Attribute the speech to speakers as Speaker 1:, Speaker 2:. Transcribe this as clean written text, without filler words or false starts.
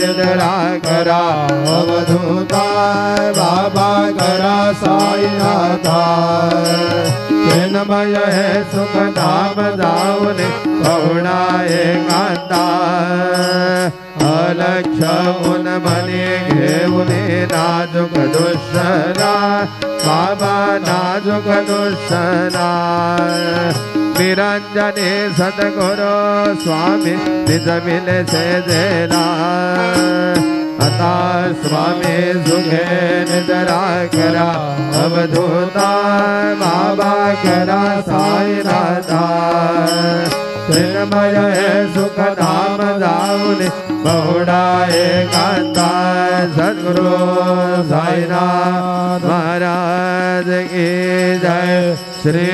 Speaker 1: निद्रा करा अवधूता बाबा करा साईनाथा चिन्मय है सुख धाम जाऊने पहुणा एकांता अलक्ष उन मनी घेऊने नाजुक दुष्टना बाबा नाजुक दुष्टना निरंजने सद्गुरु स्वामी निज मिले से देना अता स्वामी सुखे निद्रा करा अवधूता बाबा करा साईनाथा चिन्मय सुख धाम जाऊने बहुड़ा एकांता सद्गुरु साईनाथ महाराज की जय। श्री